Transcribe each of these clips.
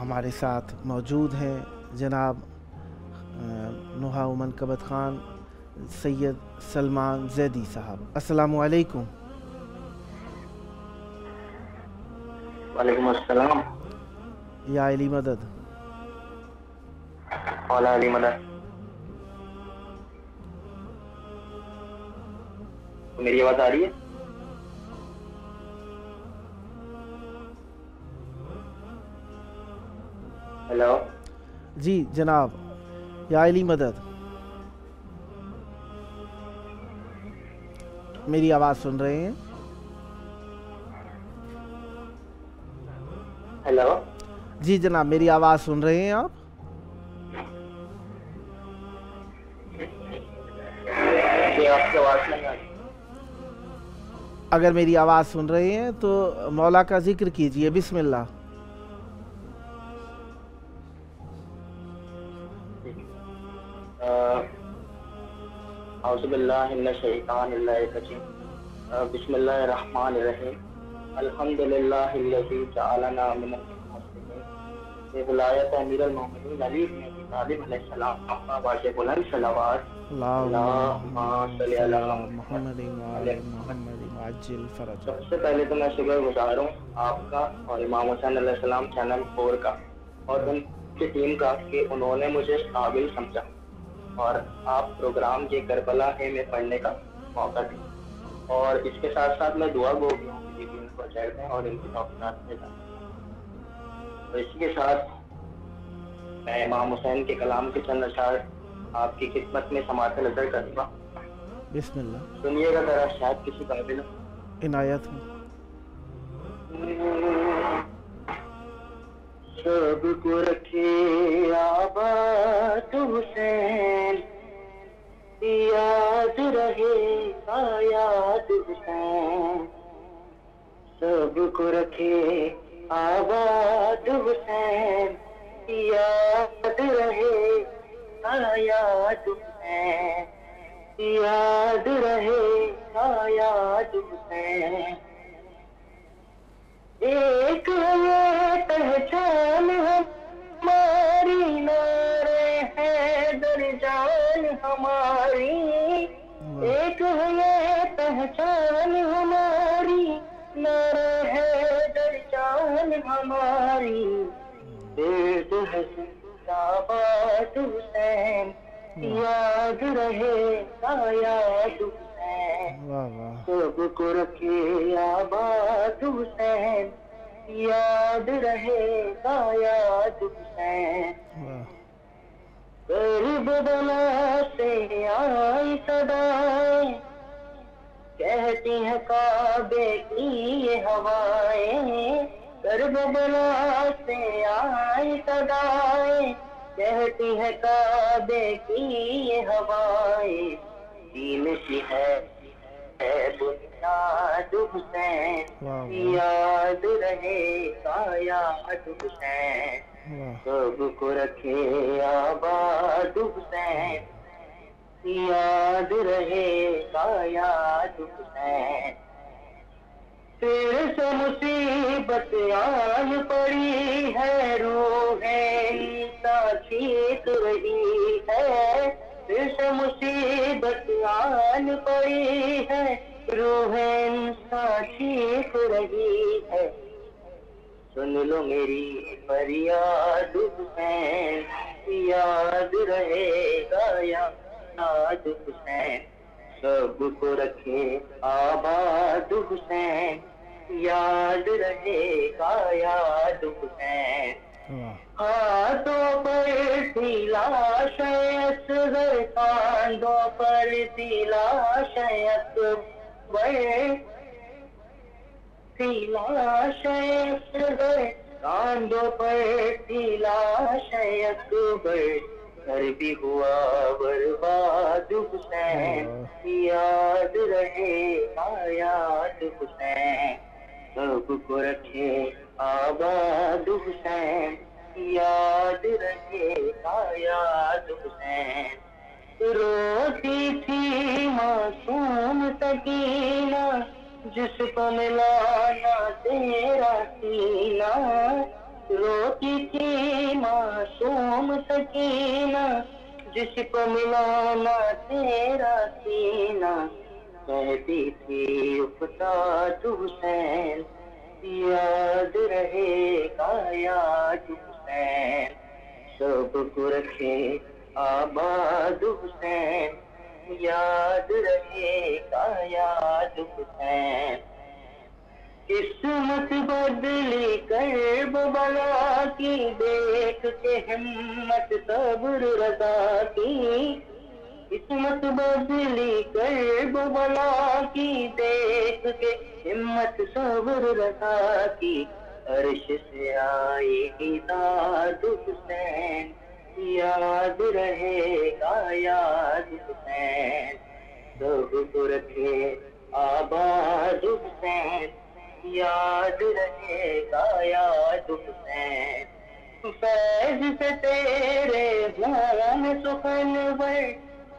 ہمارے ساتھ موجود ہیں جناب نوحہ و منقبت خان سید سلمان زیدی صاحب. السلام علیکم. وعلیکم السلام. یا علی مدد. مولا علی مدد. میری آواز آ رہی ہے؟ ہیلو. جی جناب. یا علی مدد. میری آواز سن رہے ہیں؟ ہیلو. جی جناب میری آواز سن رہے ہیں آپ؟ جی آپ کی آواز نہیں آ رہی. اگر میری آواز سن رہے ہیں تو مولا کا ذکر کیجئے. بسم اللہ. اعوذ باللہ من الشیطان الرجیم. بسم اللہ الرحمن الرحیم. الحمد للہ الذی جعلنا من المسلمین بولایت امیر المومنین علی بن ابی طالب علیہ السلام کا واجب بلند صلوات. اللہم صلی علی محمد وعلی محمد وعجل فرج. سب سے پہلے تو میں شکر گزار ہوں آپ کا اور امام حسین علیہ السلام چینل 4 کا اور ان کی ٹیم کا کہ انہوں نے مجھے قابل سمجھا اور آپ پروگرام یہ کربلا ہے میں پڑھنے کا موقع دیں. اور اس کے ساتھ ساتھ میں دعا گو بھی ہوں کہ ان کو چیئر دیں اور ان کی توقعات میں جائیں. تو اسی کے ساتھ میں امام حسین کے کلام کے چند اشعار آپ کی خدمت میں سماعت نظر کروں گا. بسم اللہ. سنیے گا ذرا شاید کسی قابل عنایت ہوں. سب کو رکھے آباد حسین یاد رہے گا یاد حسین. سب کو رکھے آباد حسین یاد رہے گا یاد حسین. یاد رہے گا یاد حسین. ایک یہ پہچان ہماری نعرے حیدر جان ہماری. ایک یہ پہچان ہماری نعرے حیدر جان ہماری. درد ہے زندہ باد حسین یاد رہے گا یاد حسین. سب کو رکھے آباد حسین یاد رہے گا یاد حسین. کربلا سے آئی صدائیں کہتی ہیں کعبے کی یہ ہوائیں. کربلا سے آئی صدائیں کہتی ہے کعبے کی یہ ہوائیں. دین سی ہے بنیاد حسین یاد رہے گا یاد حسین. سب کو رکھے آباد حسین یاد رہے گا یاد حسین. پھر سے مصیبت آن پڑی ہے روح عیسیٰ چیخ رہی ہے. پھر سے مصیبت آن پڑی ہے روح عیسیٰ چیخ رہی ہے. سن لو میری فریاد حسین یاد رہے گا یاد حسین. سب کو رکھے آباد حسین یاد رہے گا یاد حسین. ہاتھوں پر تھی لاش اصغر کاندھوں پر تھی لاش اکبر. تھی لاش اصغر کاندھوں پر تھی لاش اکبر. گھر بھی ہوا برباد حسین یاد رہے گا یاد حسین. سب کو رکھے آباد حسین یاد رہے گا یاد حسین. روتی تھی معصوم سکینہ جس کو ملا نہ تیرا سینہ. روتی تھی معصوم سکینہ جس کو ملا نہ تیرا سینہ، کہتی تھی افتاد حسین یاد رہے گا یاد حسین، سب کو رکھے آباد حسین یاد رہے گا یاد حسین۔ قسمت بدلی کربلا کی دیکھ کے ہمت صبر رضا کی، قسمت بدلی کربلا کی دیکھ کے ہمت صبر رضا کی، عرش سے آئی ہدایت حسین یاد رہے گا یاد حسین، سب کو رکھے آباد حسین یاد رہے گا یاد حسین۔ فیض سے تیرے منہ میں سخنور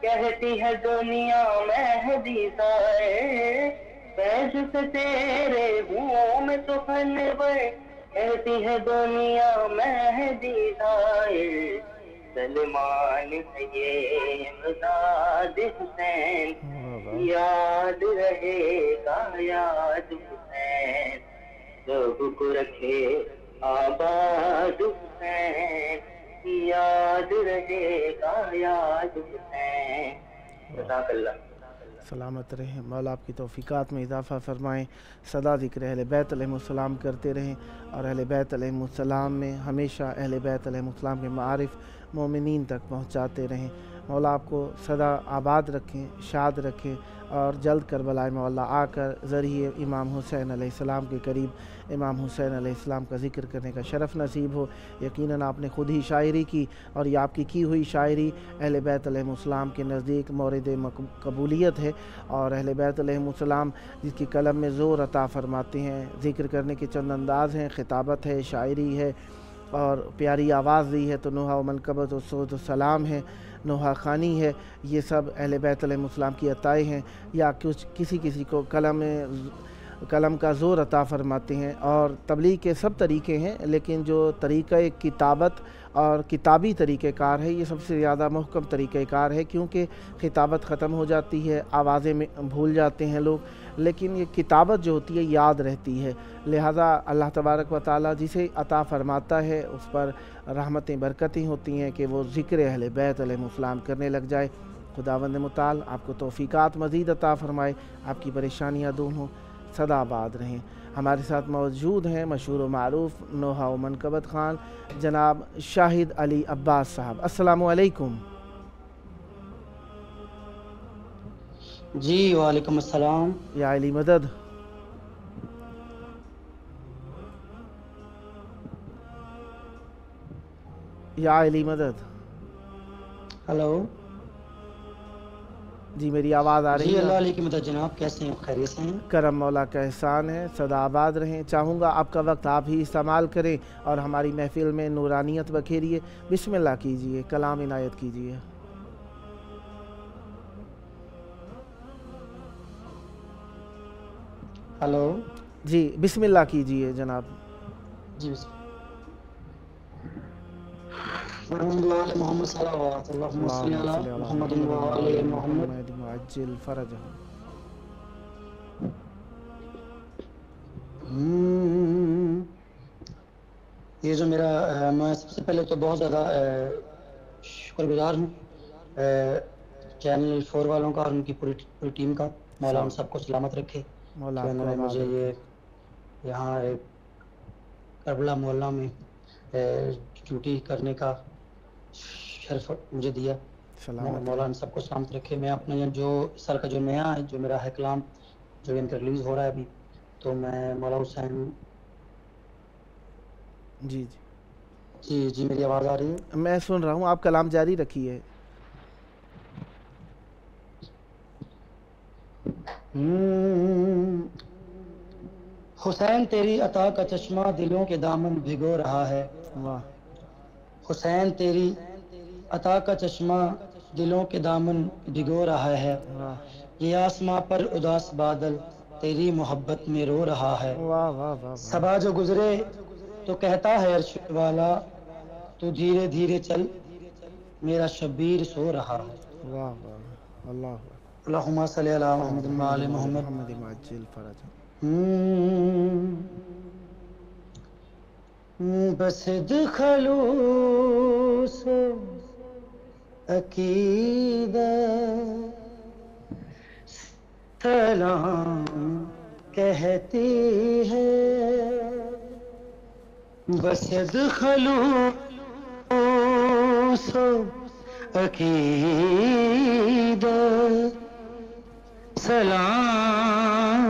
کہتی ہے دنیا مہدی ظاہر، فیض سے تیرے منہ میں سخنور کہتی ہے دنیا مہدی ظاہر، سلمان ہے یہ امداد حسین یاد رہے گا یاد حسین، سب کو رکھے آباد حسین یاد رہے گا یاد حسین۔ جزاک اللہ۔ سلامت رہیں، مولا آپ کی توفیقات میں اضافہ فرمائیں، سدا ذکر اہل بیت علیہ السلام کرتے رہیں، اور اہل بیت علیہ السلام میں ہمیشہ اہل بیت علیہ السلام کے معارف مومنین تک پہنچاتے رہیں۔ مولا آپ کو سدا آباد رکھیں، شاد رکھیں، اور جلد کربلا مولا آ کر ذریعے امام حسین علیہ السلام کے قریب امام حسین علیہ السلام کا ذکر کرنے کا شرف نصیب ہو۔ یقیناً آپ نے خود ہی شاعری کی، اور یہ آپ کی ہوئی شاعری اہل بیت علیہ السلام کے نزدیک مورد قبولیت ہے، اور اہل بیت علیہ السلام جس کی قلم میں زور عطا فرماتے ہیں، ذکر کرنے کے چند انداز ہیں، خطابت ہے، شاعری ہے، اور پیاری آواز دی ہے تو نوحہ و منقبت و صوت و سلام ہے، نوحہ خانی ہے، یہ سب اہل بیت علیہ السلام کی عطائیں ہیں، یا کسی کو قلم کا زور عطا فرماتے ہیں۔ اور تبلیغ کے سب طریقے ہیں، لیکن جو طریقہ کتابت اور کتابی طریقہ کار ہے، یہ سب سے زیادہ محکم طریقہ کار ہے، کیونکہ خطابت ختم ہو جاتی ہے، آوازیں بھول جاتے ہیں لوگ، لیکن یہ کتابت جو ہوتی ہے یاد رہتی ہے۔ لہذا اللہ تبارک و تعالیٰ جسے عطا فرماتا ہے اس پر رحمتیں برکتیں ہوتی ہیں کہ وہ ذکر اہل بیت علیہ السلام کرنے لگ جائے۔ خداوند متعال آپ کو توفیقات مزید عطا فرمائے، آپ کی پریشانیاں دور ہوں، سدا آباد رہیں۔ ہمارے ساتھ موجود ہیں مشہور و معروف نوحہ و منقبت خان جناب شاہد علی عباس صاحب۔ السلام علیکم۔ جی وعلیکم السلام۔ یا علی مدد۔ یا علی مدد۔ ہلو جی میری آواز آ رہی ہے؟ جی اللہ علیہ کی مدد جناب، کیسے ہیں؟ خیریت سے ہیں؟ کرم مولا کا احسان ہے، سدا آباد رہیں۔ چاہوں گا آپ کا وقت آپ ہی استعمال کریں اور ہماری محفل میں نورانیت بکھیریے۔ بسم اللہ کیجئے، کلام عنایت کیجئے۔ ہلو جی بسم اللہ کیجئے جناب۔ جی بسم اللہ محمد صلی اللہ علیہ محمد وعلی محمد عجل فرجہ۔ یہ جو میرا میں سب سے پہلے تو بہت زیادہ شکر گزار ہوں چینل 4 والوں کا اور ان کی پوری ٹیم کا۔ مولا ہم سب کو سلامت رکھے کہ انہوں نے مجھے یہ یہاں کربلا محلہ میں ڈیوٹی کرنے کا شرف مجھے دیا۔ مولا ہم سب کو سلامت رکھے۔ میں اپنے جو اس سال کا جو نیا ہے جو میرا ہے کلام جو ان کا ریلیز ہو رہا ہے ابھی، تو میں مولا حسین۔ جی جی میری آواز آ رہی ہے؟ میں سن رہا ہوں، آپ کلام جاری رکھیے۔ حسین تیری عطا کا چشمہ دلوں کے دامن بھگو رہا ہے۔ واہ۔ حسین تیری عطا کا چشمہ دلوں کے دامن بھگو رہا ہے۔ یہ آسماں پر اداس بادل تیری محبت میں رو رہا ہے۔ واہ واہ واہ۔ صبا جو گزرے تو کہتا ہے عرش والا تو دھیرے دھیرے چل میرا شبیر سو رہا ہے. واہ واہ اللہ اللہم صلی علی محمد و آل محمد. محمد عجل فرج. بس خلوص عقیدت سلام کہتی ہے. بس خلوص عقیدت سلام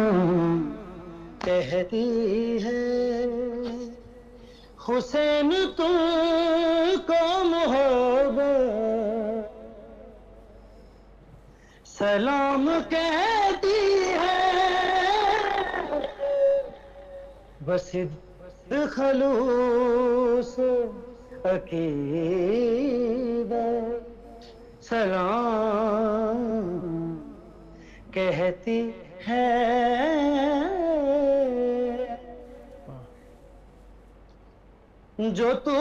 کہتی ہے. حسین تم کو محبت سلام کہتی ہے. بس خلوص عقیدت سلام کہتی ہے. جو تو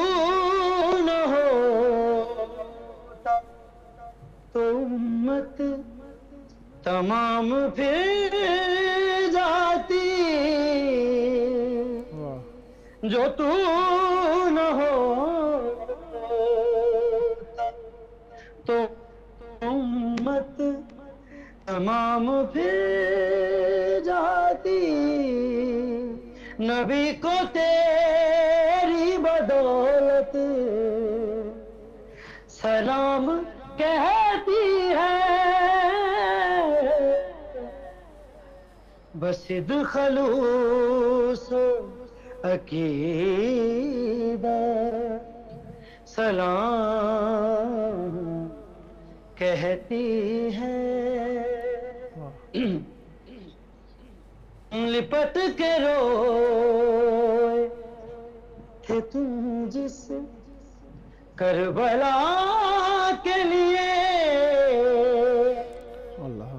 نہ ہوتا تو امت تمام پھر جاتی. جو تو نہ ہوتا تو امت تمام پھر جاتی. نبی کو تیری بدولت سلام کہتی ہے. بس خلوص عقیدت سلام کہتی ہے. لپٹ کے روئے تھے تم جس کربلا کے لیے. اللہ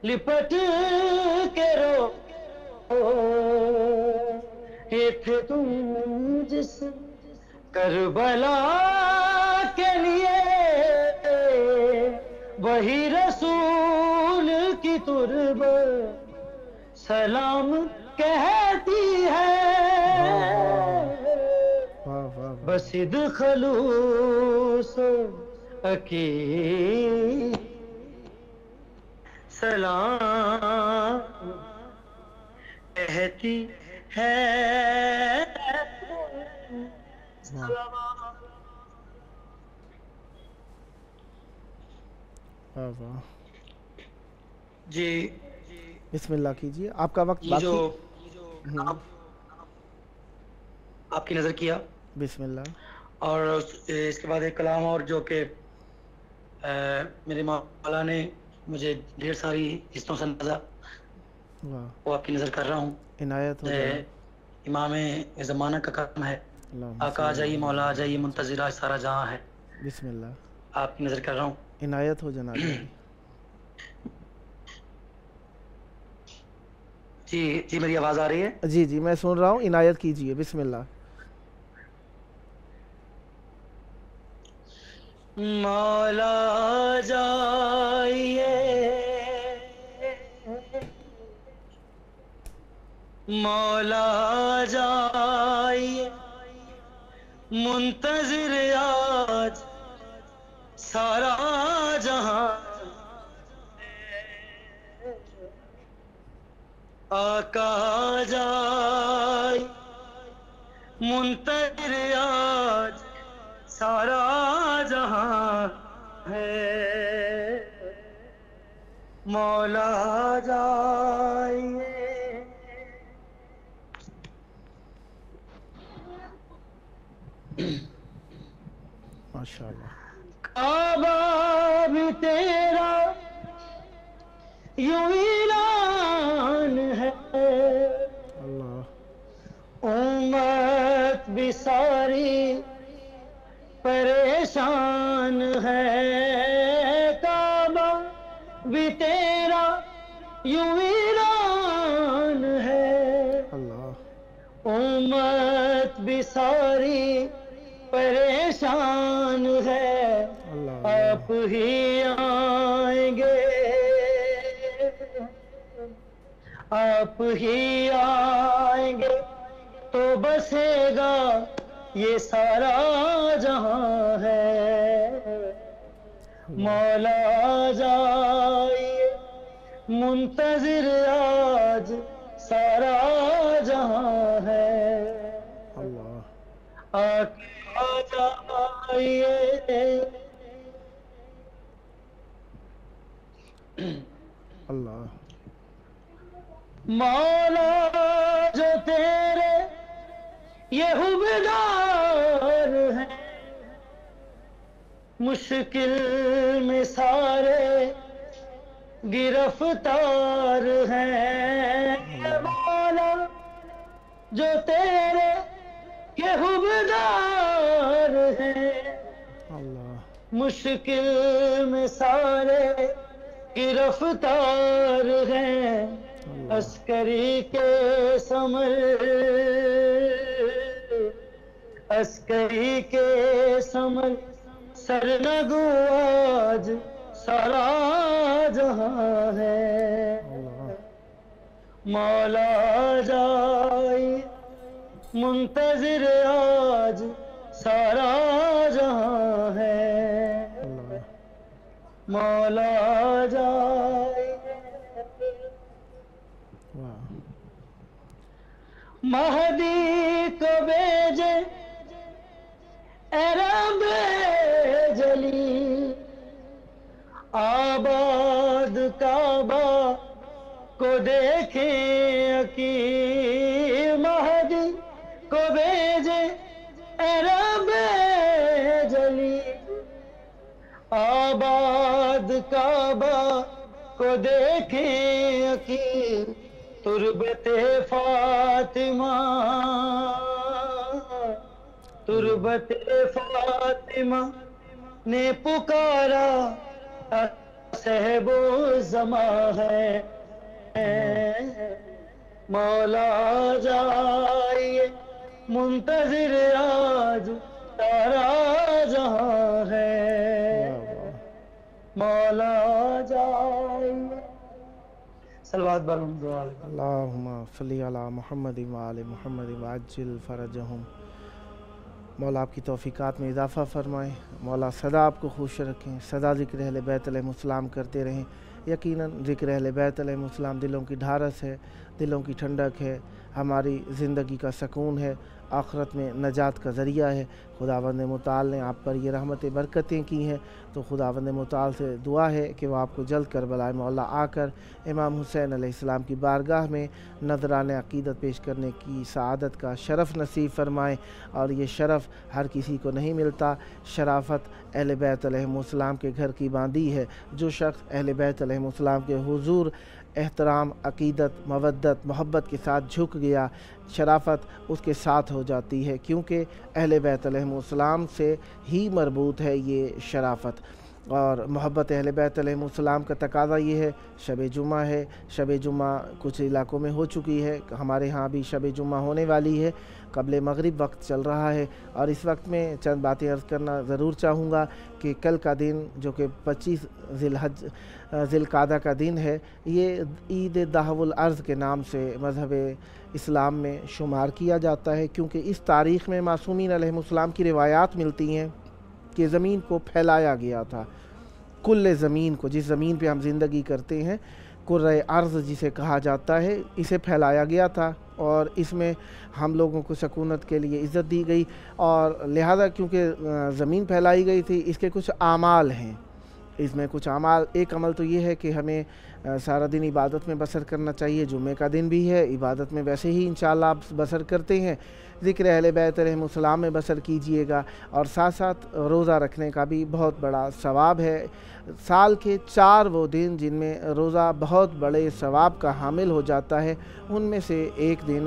لپٹ کے روئے تھے تم جس کربلا کے لیے. وہی رسول کی تربت سلام کہتی ہے. بس خلوص عقیدت سلام کہتی ہے. جی بسم اللہ کیجیے. آپ کا وقت باقی جو آپ کی نظر کیا. بسم اللہ. اور اس کے بعد ایک کلام اور جو کہ میرے مولا نے مجھے ڈھیر ساری حصوں سے نوازا وہ آپ کی نظر کر رہا ہوں. عنایت ہو جائے. امام زمانہ کا کام ہے. آقا آ جائیے مولا آ جائیے منتظرہ سارا جہاں ہے. بسم اللہ. آپ کی نظر کر رہا ہوں. عنایت ہو جناب. جی میری آواز آ رہی ہے. جی جی میں سن رہا ہوں. عنایت کیجیے. بسم اللہ. مولا جائیے مولا جائیے منتظر آج سارا جہاں. آقا جائے منتظر آج سارا جہاں ہے. مولا جائے ماشاءاللہ. کعبہ بھی تیرا یوں اعلان ہے. اللہ. امت بھی ساری پریشان ہے. کعبہ بھی تیرا یوں ویران ہے، امت بھی ساری پریشان ہے، آپ ہی آئیں گے، آپ ہی آئیں گے تو بسے گا یہ سارا جہاں ہے، مولا جائیے منتظر آج سارا جہاں ہے، آ جائیے اللہ مولا جو تیرے یہ حبدار ہیں، مشکل میں سارے گرفتار ہیں، مولا جو تیرے یہ حبدار ہیں، مشکل میں سارے گرفتار ہیں، عسکری کے سمر، عسکری کے سمر سرنگو آج سارا جہاں ہے، مولا جائی منتظر آج سارا جہاں ہے، مولا جائی مہدی کو بھیجے اے رب جلی، آباد کعبہ کو دیکھیں عقیل، مہدی کو بھیجے اے رب جلی، آباد کعبہ کو دیکھیں عقیل، تربت فاطمہ، تربت فاطمہ نے پکارا صاحب الزماں ہے، مولا جائیے منتظر آج سارا جہاں ہے، مولا جائیے صلوات برحمد اللہم صلی علی محمد وآل محمد وعجل فرجہم۔ مولا آپ کی توفیقات میں اضافہ فرمائیں، مولا سدا آپ کو خوش رکھیں، سدا ذکر اہل بیت علیہ السلام کرتے رہیں۔ یقیناً ذکر اہل بیت علیہ السلام دلوں کی ڈھارس ہے، دلوں کی ٹھنڈک ہے، ہماری زندگی کا سکون ہے، آخرت میں نجات کا ذریعہ ہے۔ خداوند متعال نے آپ پر یہ رحمت برکتیں کی ہیں، تو خداوند متعال سے دعا ہے کہ وہ آپ کو جلد کربلا مولا آ کر امام حسین علیہ السلام کی بارگاہ میں نذران عقیدت پیش کرنے کی سعادت کا شرف نصیب فرمائیں، اور یہ شرف ہر کسی کو نہیں ملتا۔ شرافت اہل بیت علیہ السلام کے گھر کی باندھی ہے، جو شخص اہل بیت علیہ السلام کے حضور احترام، عقیدت، مودت، محبت کے ساتھ جھک گیا، شرافت اس کے ساتھ ہو جاتی ہے، کیونکہ اہل بیت علیہ السلام سے ہی مربوط ہے یہ شرافت۔ اور محبت اہل بیت علیہ السلام کا تقاضا یہ ہے، شب جمعہ ہے، شب جمعہ کچھ علاقوں میں ہو چکی ہے، ہمارے ہاں بھی شب جمعہ ہونے والی ہے، قبل مغرب وقت چل رہا ہے، اور اس وقت میں چند باتیں عرض کرنا ضرور چاہوں گا کہ کل کا دن جو کہ 25 ذی القعدہ کا دن ہے، یہ عید دہو الارض کے نام سے مذہب اسلام میں شمار کیا جاتا ہے، کیونکہ اس تاریخ میں معصومین علیہ السلام کی روایات ملتی ہیں کہ زمین کو پھیلایا گیا تھا، کل زمین کو، جس زمین پہ ہم زندگی کرتے ہیں، کرۂ ارض جسے کہا جاتا ہے، اسے پھیلایا گیا تھا، اور اس میں ہم لوگوں کو سکونت کے لیے عزت دی گئی، اور لہذا کیونکہ زمین پھیلائی گئی تھی، اس کے کچھ اعمال ہیں، اس میں کچھ اعمال، ایک عمل تو یہ ہے کہ ہمیں سارا دن عبادت میں بسر کرنا چاہیے، جمعہ کا دن بھی ہے، عبادت میں ویسے ہی انشاءاللہ آپ بسر کرتے ہیں، ذکر اہل بیت علیہ السلام میں بسر کیجئے گا، اور ساتھ ساتھ روزہ رکھنے کا بھی بہت بڑا ثواب ہے۔ سال کے 4 وہ دن جن میں روزہ بہت بڑے ثواب کا حامل ہو جاتا ہے، ان میں سے ایک دن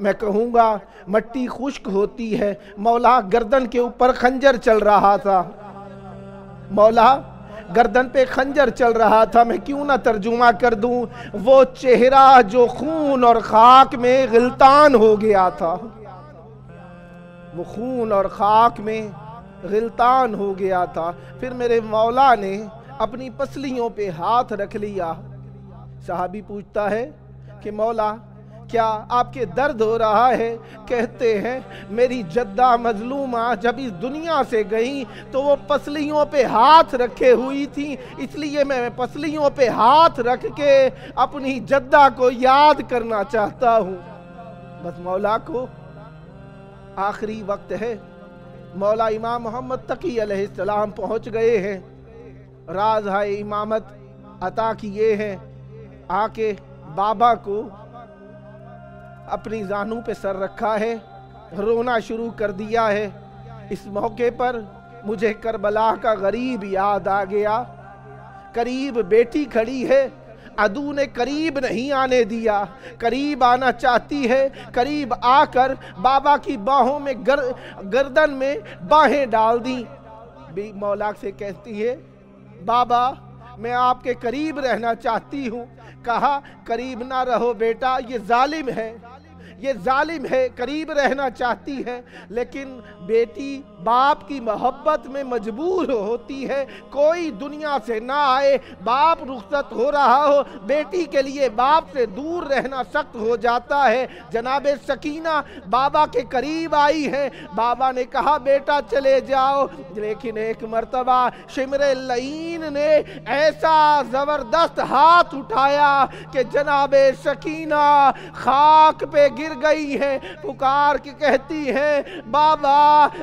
میں کہوں گا مٹی خشک ہوتی ہے۔ مولا گردن کے اوپر خنجر چل رہا تھا، مولا گردن پہ خنجر چل رہا تھا، میں کیوں نہ ترجمہ کر دوں، وہ چہرہ جو خون اور خاک میں غلطان ہو گیا تھا، وہ خون اور خاک میں غلطان ہو گیا تھا۔ پھر میرے مولا نے اپنی پسلیوں پہ ہاتھ رکھ لیا۔ صحابی پوچھتا ہے کہ مولا کیا آپ کے درد ہو رہا ہے؟ کہتے ہیں میری جدہ مظلومہ جب اس دنیا سے گئیں تو وہ پسلیوں پہ ہاتھ رکھے ہوئی تھیں، اس لیے میں پسلیوں پہ ہاتھ رکھ کے اپنی جدہ کو یاد کرنا چاہتا ہوں۔ بس مولا کو آخری وقت ہے، مولا امام محمد تقی علیہ السلام پہنچ گئے ہیں، راز ہے امامت عطا کیے ہیں، آ کے بابا کو اپنی زانوں پہ سر رکھا ہے، رونا شروع کر دیا ہے۔ اس موقع پر مجھے کربلا کا غریب یاد آ گیا، قریب بیٹی کھڑی ہے، عدو نے قریب نہیں آنے دیا، قریب آنا چاہتی ہے، قریب آ کر بابا کی باہوں میں گردن میں باہیں ڈال دیں، مولا سے کہتی ہے بابا میں آپ کے قریب رہنا چاہتی ہوں۔ کہا قریب نہ رہو بیٹا، یہ ظالم ہے، یہ ظالم ہے، قریب رہنا چاہتی ہے، لیکن بیٹی باپ کی محبت میں مجبور ہوتی ہے، کوئی دنیا سے نہ آئے، باپ رخصت ہو رہا ہو، بیٹی کے لیے باپ سے دور رہنا سخت ہو جاتا ہے۔ جناب سکینہ بابا کے قریب آئی ہے، بابا نے کہا بیٹا چلے جاؤ، لیکن ایک مرتبہ شمر لعین نے ایسا زبردست ہاتھ اٹھایا کہ جناب سکینہ خاک پہ گر گئی ہے، پکار کے کہتی ہے بابا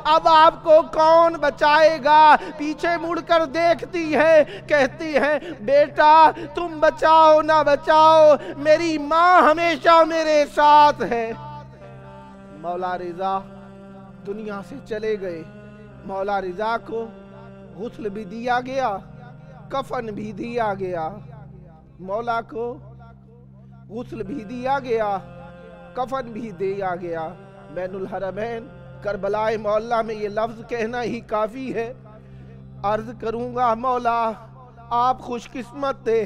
اب آپ کو کون بچائے گا؟ پیچھے مڑ کر دیکھتی ہے، کہتی ہے بیٹا تم بچاؤ نہ بچاؤ میری ماں ہمیشہ میرے ساتھ ہے۔ مولا رضا دنیا سے چلے گئے، مولا رضا کو غسل بھی دیا گیا، کفن بھی دیا گیا، مولا کو غسل بھی دیا گیا، کفن بھی دیا گیا۔ بین الحرمین کربلا معلیٰ میں یہ لفظ کہنا ہی کافی ہے۔ عرض کروں گا مولا آپ خوش قسمت تھے،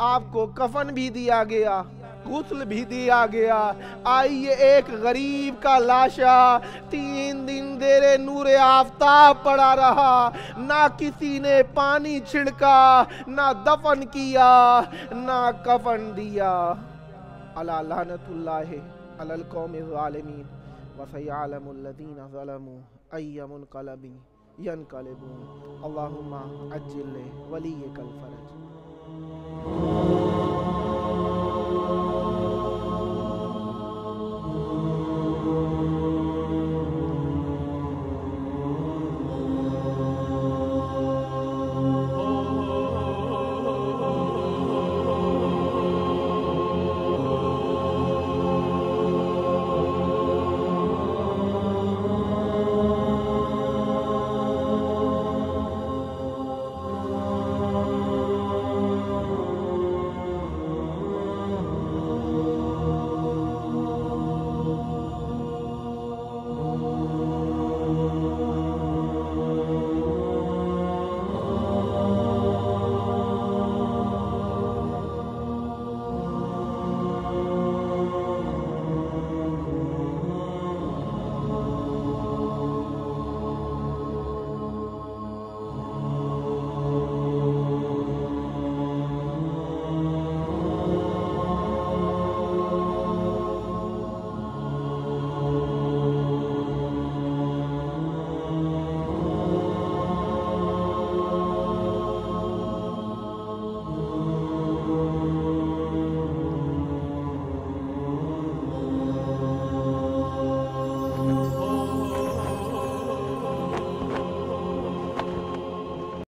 آپ کو کفن بھی دیا گیا، غسل بھی دیا گیا۔ آئیے ایک غریب کا لاشا 3 دن زیر نور آفتاب پڑا رہا، نہ کسی نے پانی چھڑکا، نہ دفن کیا، نہ کفن دیا۔ علی لعنت اللہ علی القوم الظالمین وسیعلم الذین ظلموا ای منقلب ینقلبون۔ اللہم عجل ولیک الفرج۔